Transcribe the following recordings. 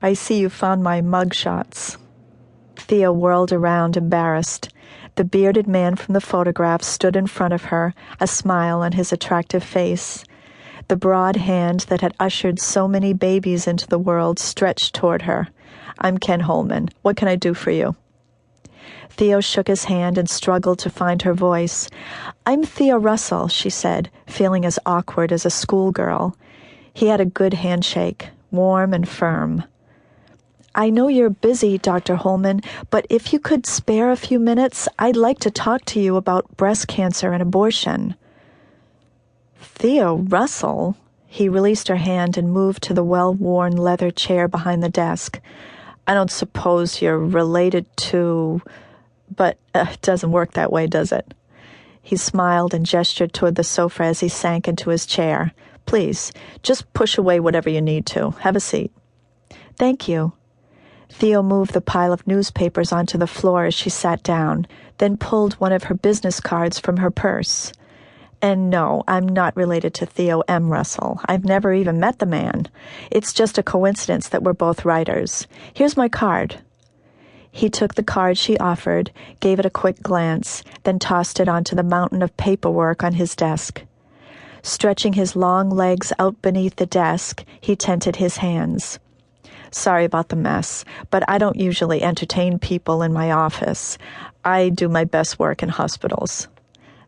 I see you found my mug shots." Theo whirled around, embarrassed. The bearded man from the photograph stood in front of her, a smile on his attractive face. The broad hand that had ushered so many babies into the world stretched toward her. "I'm Ken Holman. What can I do for you?" Theo shook his hand and struggled to find her voice. "I'm Theo Russell," she said, feeling as awkward as a schoolgirl. He had a good handshake, warm and firm. "I know you're busy, Dr. Holman, but if you could spare a few minutes, I'd like to talk to you about breast cancer and abortion." "Theo Russell?" He released her hand and moved to the well-worn leather chair behind the desk. "I don't suppose you're related to... But it doesn't work that way, does it?" He smiled and gestured toward the sofa as he sank into his chair. "Please, just push away whatever you need to. Have a seat." "Thank you." Theo moved the pile of newspapers onto the floor as she sat down, then pulled one of her business cards from her purse. "And no, I'm not related to Theo M. Russell. I've never even met the man. It's just a coincidence that we're both writers. Here's my card." He took the card she offered, gave it a quick glance, then tossed it onto the mountain of paperwork on his desk. Stretching his long legs out beneath the desk, he tented his hands. "Sorry about the mess, but I don't usually entertain people in my office. I do my best work in hospitals."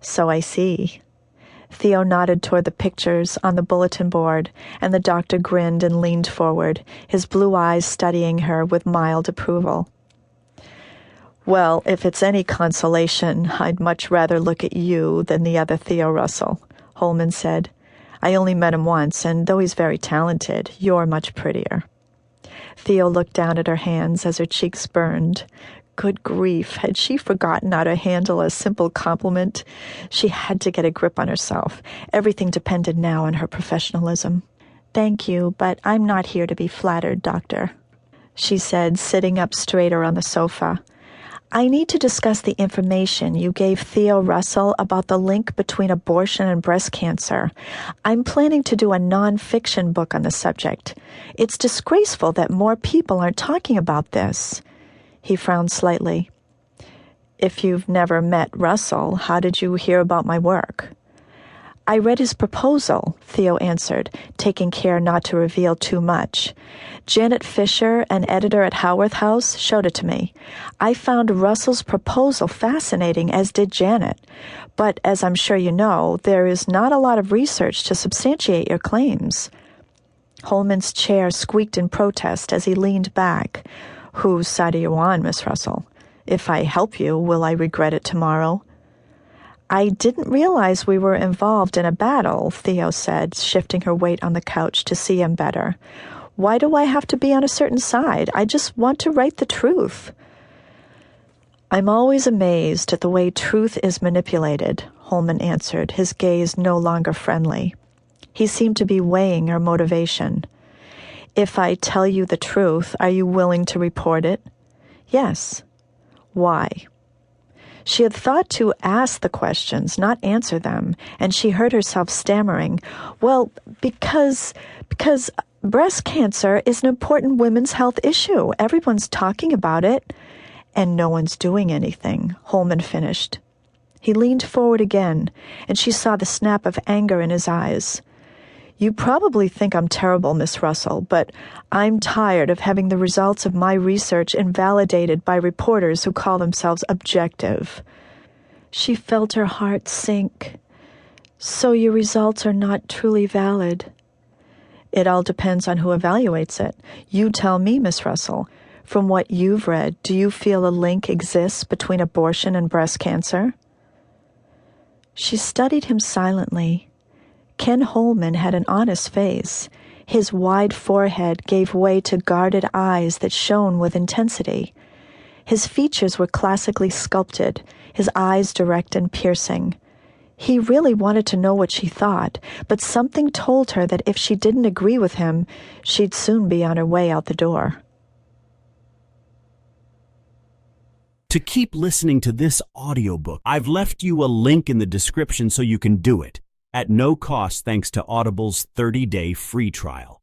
"So I see." Theo nodded toward the pictures on the bulletin board, and the doctor grinned and leaned forward, his blue eyes studying her with mild approval. "Well, if it's any consolation, I'd much rather look at you than the other Theo Russell," Holman said. "I only met him once, and though he's very talented, you're much prettier." Theo looked down at her hands as her cheeks burned. Good grief, had she forgotten how to handle a simple compliment? She had to get a grip on herself. Everything depended now on her professionalism. "Thank you, but I'm not here to be flattered, Doctor," she said, sitting up straighter on the sofa. "I need to discuss the information you gave Theo Russell about the link between abortion and breast cancer. I'm planning to do a non-fiction book on the subject. It's disgraceful that more people aren't talking about this." He frowned slightly. "If you've never met Russell, how did you hear about my work?" "I read his proposal," Theo answered, taking care not to reveal too much. "Janet Fisher, an editor at Haworth House, showed it to me. I found Russell's proposal fascinating, as did Janet. But, as I'm sure you know, there is not a lot of research to substantiate your claims." Holman's chair squeaked in protest as he leaned back. "Whose side are you on, Miss Russell? If I help you, will I regret it tomorrow?" "I didn't realize we were involved in a battle," Theo said, shifting her weight on the couch to see him better. "Why do I have to be on a certain side? I just want to write the truth." "I'm always amazed at the way truth is manipulated," Holman answered, his gaze no longer friendly. He seemed to be weighing her motivation. "If I tell you the truth, are you willing to report it?" "Yes." "Why?" She had thought to ask the questions, not answer them, and she heard herself stammering, "Well, because breast cancer is an important women's health issue. Everyone's talking about it." "And no one's doing anything," Holman finished. He leaned forward again, and she saw the snap of anger in his eyes. "You probably think I'm terrible, Miss Russell, but I'm tired of having the results of my research invalidated by reporters who call themselves objective." She felt her heart sink. "So your results are not truly valid?" "It all depends on who evaluates it. You tell me, Miss Russell. From what you've read, do you feel a link exists between abortion and breast cancer?" She studied him silently. Ken Holman had an honest face. His wide forehead gave way to guarded eyes that shone with intensity. His features were classically sculpted, his eyes direct and piercing. He really wanted to know what she thought, but something told her that if she didn't agree with him, she'd soon be on her way out the door. To keep listening to this audiobook, I've left you a link in the description so you can do it, at no cost thanks to Audible's 30-day free trial.